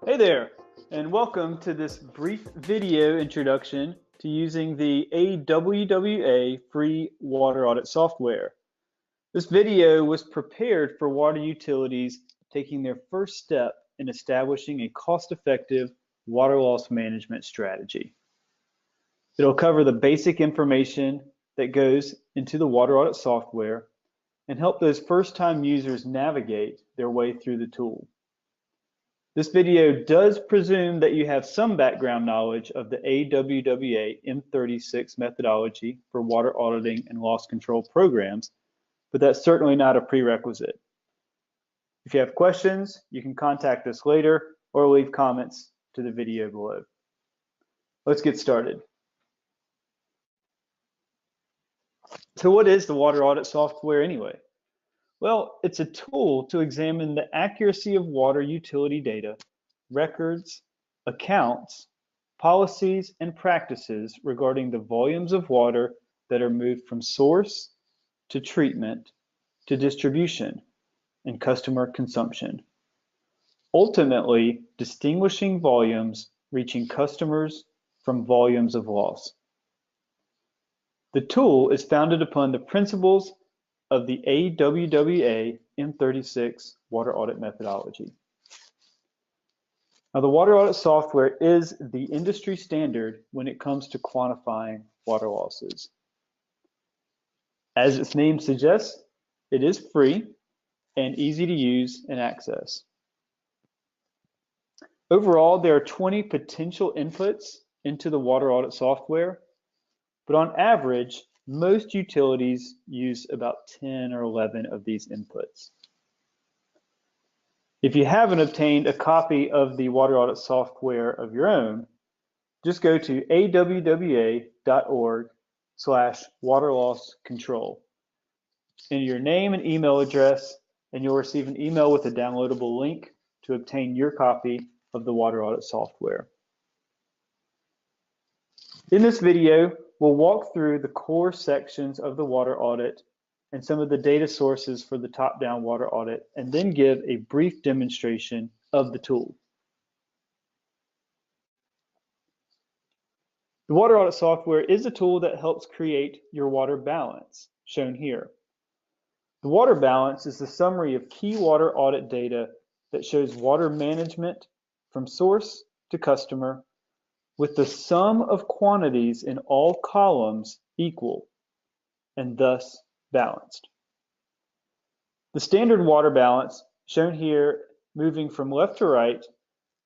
Hey there, and welcome to this brief video introduction to using the AWWA free water audit software. This video was prepared for water utilities taking their first step in establishing a cost-effective water loss management strategy. It'll cover the basic information that goes into the water audit software and help those first-time users navigate their way through the tool. This video does presume that you have some background knowledge of the AWWA M36 methodology for water auditing and loss control programs, but that's certainly not a prerequisite. If you have questions, you can contact us later or leave comments to the video below. Let's get started. So what is the water audit software anyway? Well, it's a tool to examine the accuracy of water utility data, records, accounts, policies, and practices regarding the volumes of water that are moved from source to treatment to distribution and customer consumption, ultimately distinguishing volumes reaching customers from volumes of loss. The tool is founded upon the principles of the AWWA M36 water audit methodology. Now, the water audit software is the industry standard when it comes to quantifying water losses. As its name suggests, it is free and easy to use and access. Overall, there are 20 potential inputs into the water audit software, but on average, most utilities use about 10 or 11 of these inputs. If you haven't obtained a copy of the water audit software of your own, just go to awwa.org/waterlosscontrol. Enter your name and email address, and you'll receive an email with a downloadable link to obtain your copy of the water audit software. In this video, we'll walk through the core sections of the water audit and some of the data sources for the top-down water audit, and then give a brief demonstration of the tool. The water audit software is a tool that helps create your water balance, shown here. The water balance is the summary of key water audit data that shows water management from source to customer, with the sum of quantities in all columns equal and thus balanced. The standard water balance, shown here moving from left to right,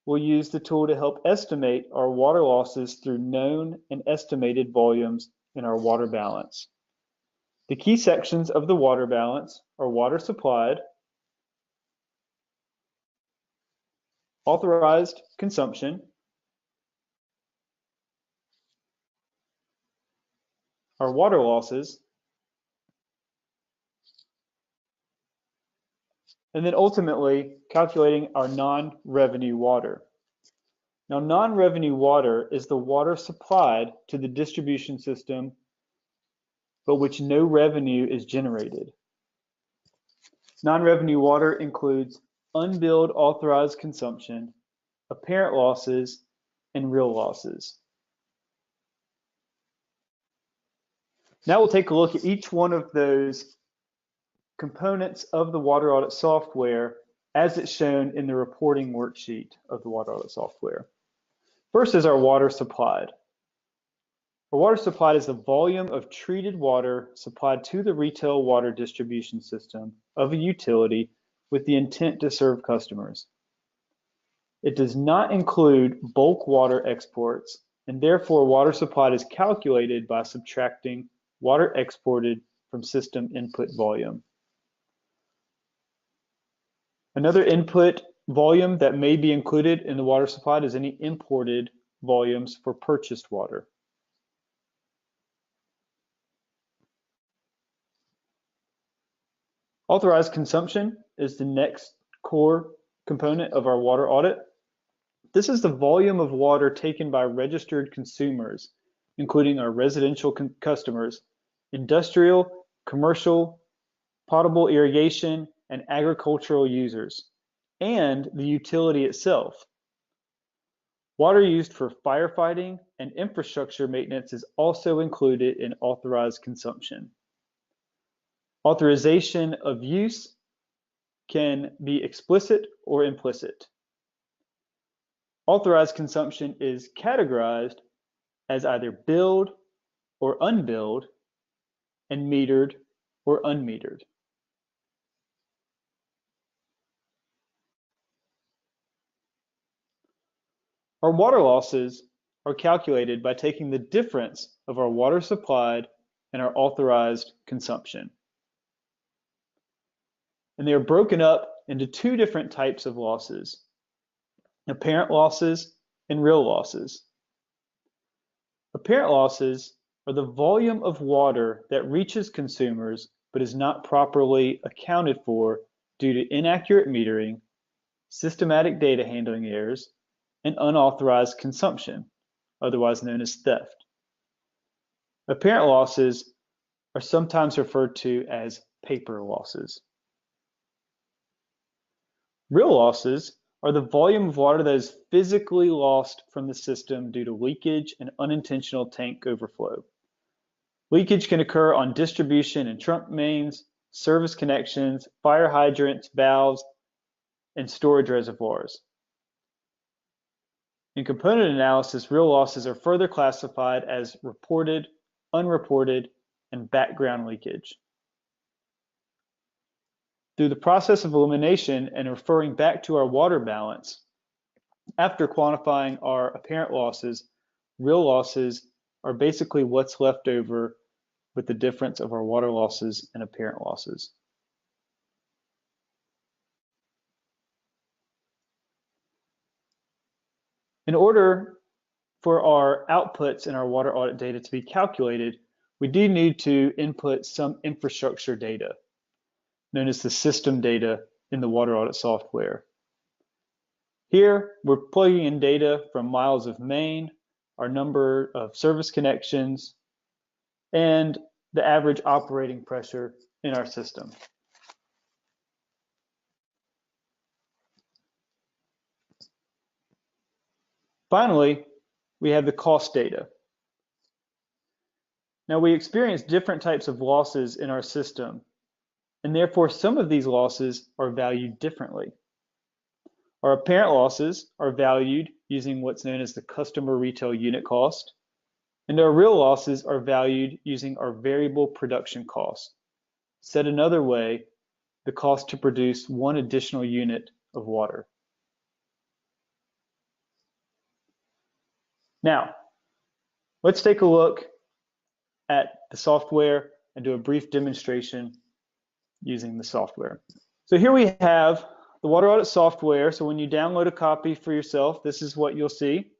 will use the tool to help estimate our water losses through known and estimated volumes in our water balance. The key sections of the water balance are water supplied, authorized consumption, our water losses, and then ultimately calculating our non-revenue water. Now, non-revenue water is the water supplied to the distribution system, but which no revenue is generated. Non-revenue water includes unbilled authorized consumption, apparent losses, and real losses. Now we'll take a look at each one of those components of the water audit software as it's shown in the reporting worksheet of the water audit software. First is our water supplied. Our water supplied is the volume of treated water supplied to the retail water distribution system of a utility with the intent to serve customers. It does not include bulk water exports, and therefore water supplied is calculated by subtracting water exported from system input volume. Another input volume that may be included in the water supplied is any imported volumes for purchased water. Authorized consumption is the next core component of our water audit. This is the volume of water taken by registered consumers, including our residential customers, industrial, commercial, potable irrigation, and agricultural users, and the utility itself. Water used for firefighting and infrastructure maintenance is also included in authorized consumption. Authorization of use can be explicit or implicit. Authorized consumption is categorized as either billed or unbilled and metered or unmetered. Our water losses are calculated by taking the difference of our water supplied and our authorized consumption. And they are broken up into two different types of losses: apparent losses and real losses. Apparent losses are the volume of water that reaches consumers but is not properly accounted for due to inaccurate metering, systematic data handling errors, and unauthorized consumption, otherwise known as theft. Apparent losses are sometimes referred to as paper losses. Real losses are the volume of water that is physically lost from the system due to leakage and unintentional tank overflow. Leakage can occur on distribution and trunk mains, service connections, fire hydrants, valves, and storage reservoirs. In component analysis, real losses are further classified as reported, unreported, and background leakage. Through the process of elimination and referring back to our water balance, after quantifying our apparent losses, real losses are basically what's left over with the difference of our water losses and apparent losses. In order for our outputs in our water audit data to be calculated, we do need to input some infrastructure data, known as the system data in the water audit software. Here, we're plugging in data from miles of main, our number of service connections, and the average operating pressure in our system. Finally, we have the cost data. Now, we experience different types of losses in our system, and therefore some of these losses are valued differently. Our apparent losses are valued using what's known as the customer retail unit cost, and our real losses are valued using our variable production cost. Said another way, the cost to produce one additional unit of water. Now, let's take a look at the software and do a brief demonstration using the software. So here we have the water audit software. So when you download a copy for yourself, this is what you'll see.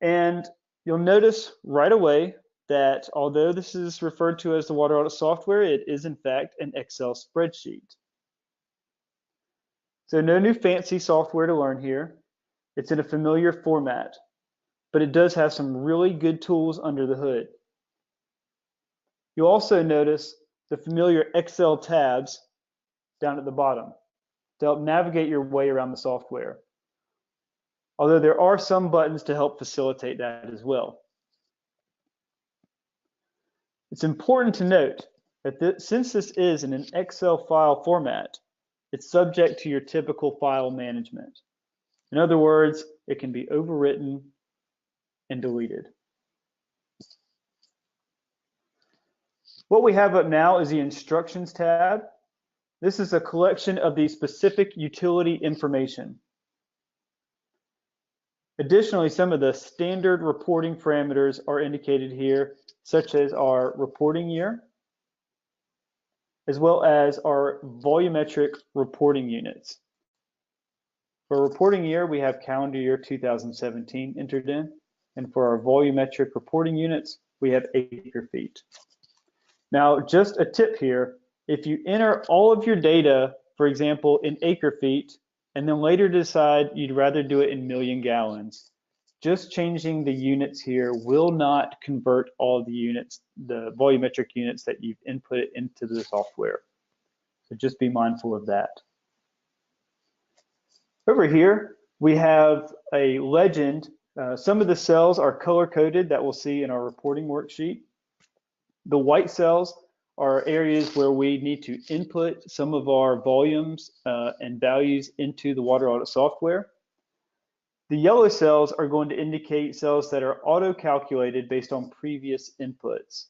And you'll notice right away that although this is referred to as the water audit software, it is in fact an Excel spreadsheet. So no new fancy software to learn here. It's in a familiar format, but it does have some really good tools under the hood. You'll also notice the familiar Excel tabs down at the bottom to help navigate your way around the software. Although there are some buttons to help facilitate that as well. It's important to note that since this is in an Excel file format, it's subject to your typical file management. In other words, it can be overwritten and deleted. What we have up now is the Instructions tab. This is a collection of the specific utility information. Additionally, some of the standard reporting parameters are indicated here, such as our reporting year, as well as our volumetric reporting units. For reporting year, we have calendar year 2017 entered in, and for our volumetric reporting units, we have acre feet. Now, just a tip here, if you enter all of your data, for example, in acre feet, and then later decide you'd rather do it in million gallons, just changing the units here will not convert all of the units, the volumetric units that you've input into the software. So just be mindful of that. Over here, we have a legend Some of the cells are color-coded that we'll see in our reporting worksheet. The white cells are areas where we need to input some of our volumes and values into the water audit software. The yellow cells are going to indicate cells that are auto-calculated based on previous inputs.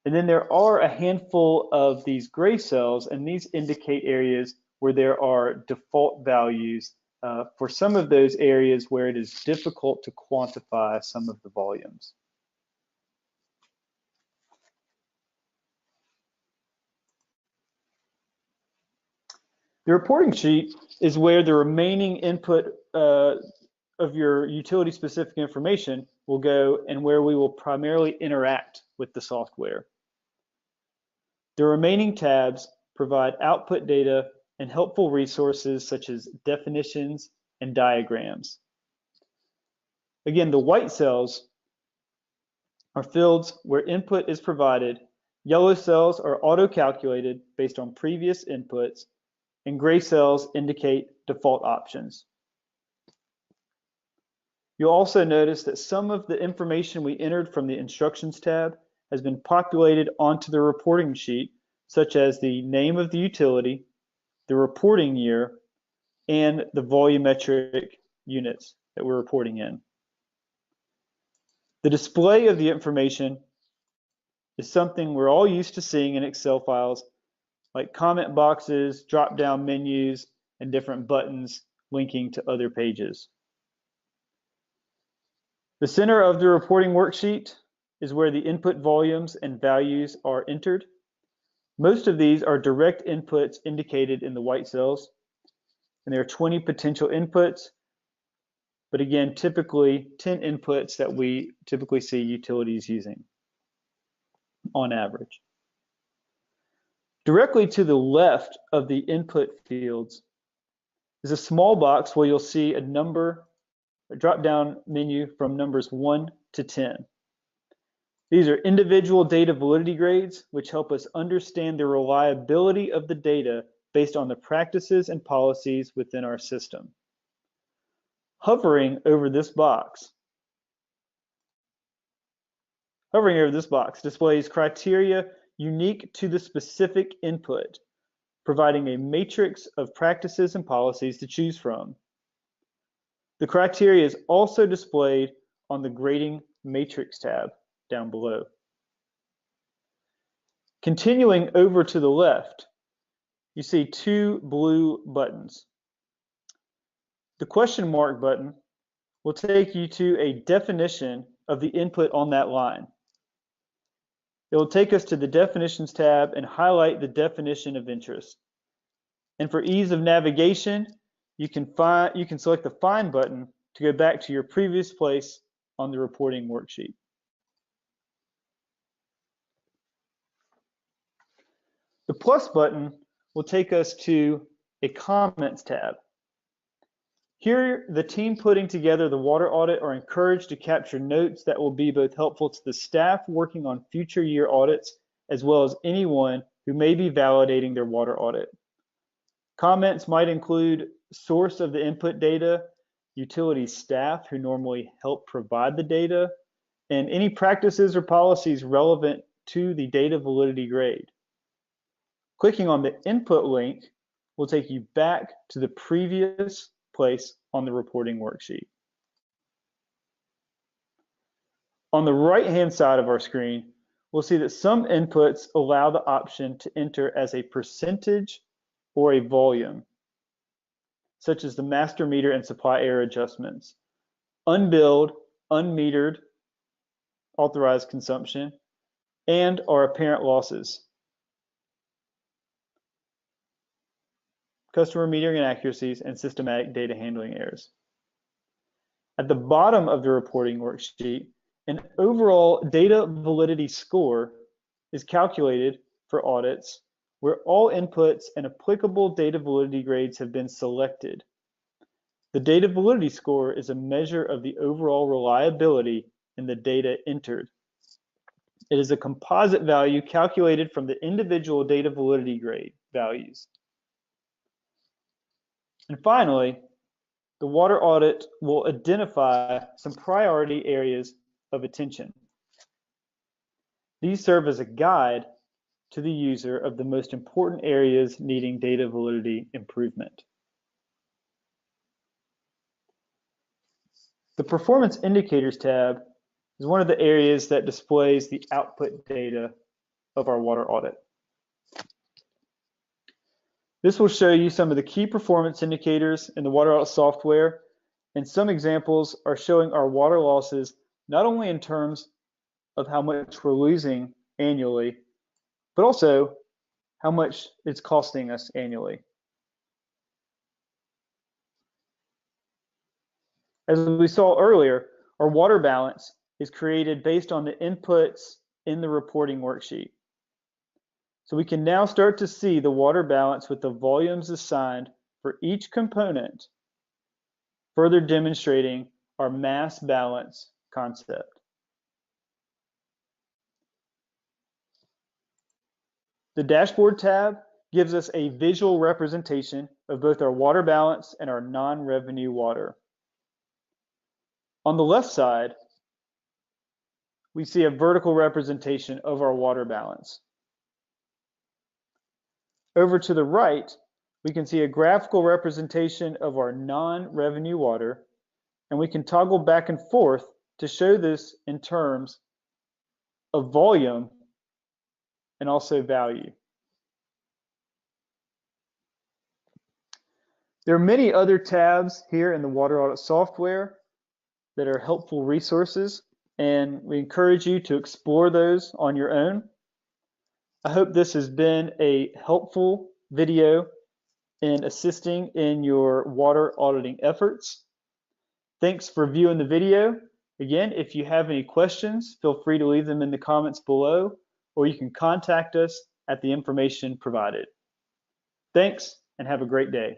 And then there are a handful of these gray cells, and these indicate areas where there are default values for some of those areas where it is difficult to quantify some of the volumes. The reporting sheet is where the remaining input of your utility-specific information will go and where we will primarily interact with the software. The remaining tabs provide output data and helpful resources such as definitions and diagrams. Again, the white cells are fields where input is provided. Yellow cells are auto-calculated based on previous inputs, and gray cells indicate default options. You'll also notice that some of the information we entered from the Instructions tab has been populated onto the reporting sheet, such as the name of the utility, the reporting year, and the volumetric units that we're reporting in. The display of the information is something we're all used to seeing in Excel files, like comment boxes, drop-down menus, and different buttons linking to other pages. The center of the reporting worksheet is where the input volumes and values are entered. Most of these are direct inputs indicated in the white cells, and there are 20 potential inputs, but again, typically 10 inputs that we typically see utilities using on average. Directly to the left of the input fields is a small box where you'll see a drop-down menu from numbers 1 to 10. These are individual data validity grades, which help us understand the reliability of the data based on the practices and policies within our system. Hovering over this box displays criteria unique to the specific input, providing a matrix of practices and policies to choose from. The criteria is also displayed on the Grading Matrix tab down below. Continuing over to the left, you see two blue buttons. The question mark button will take you to a definition of the input on that line. It will take us to the Definitions tab and highlight the definition of interest. And for ease of navigation, you can select the Find button to go back to your previous place on the reporting worksheet. The plus button will take us to a Comments tab. Here, the team putting together the water audit are encouraged to capture notes that will be both helpful to the staff working on future year audits, as well as anyone who may be validating their water audit. Comments might include source of the input data, utility staff who normally help provide the data, and any practices or policies relevant to the data validity grade. Clicking on the input link will take you back to the previous place on the reporting worksheet. On the right-hand side of our screen, we'll see that some inputs allow the option to enter as a percentage or a volume, such as the master meter and supply error adjustments, unbilled, unmetered, authorized consumption, and our apparent losses. Customer metering inaccuracies, and systematic data handling errors. At the bottom of the reporting worksheet, an overall data validity score is calculated for audits where all inputs and applicable data validity grades have been selected. The data validity score is a measure of the overall reliability in the data entered. It is a composite value calculated from the individual data validity grade values. And finally, the water audit will identify some priority areas of attention. These serve as a guide to the user of the most important areas needing data validity improvement. The Performance Indicators tab is one of the areas that displays the output data of our water audit. This will show you some of the key performance indicators in the water audit software, and some examples are showing our water losses not only in terms of how much we're losing annually, but also how much it's costing us annually. As we saw earlier, our water balance is created based on the inputs in the reporting worksheet. So we can now start to see the water balance with the volumes assigned for each component, further demonstrating our mass balance concept. The Dashboard tab gives us a visual representation of both our water balance and our non-revenue water. On the left side, we see a vertical representation of our water balance. Over to the right, we can see a graphical representation of our non-revenue water, and we can toggle back and forth to show this in terms of volume and also value. There are many other tabs here in the water audit software that are helpful resources, and we encourage you to explore those on your own. I hope this has been a helpful video in assisting in your water auditing efforts. Thanks for viewing the video. Again, if you have any questions, feel free to leave them in the comments below, or you can contact us at the information provided. Thanks, and have a great day.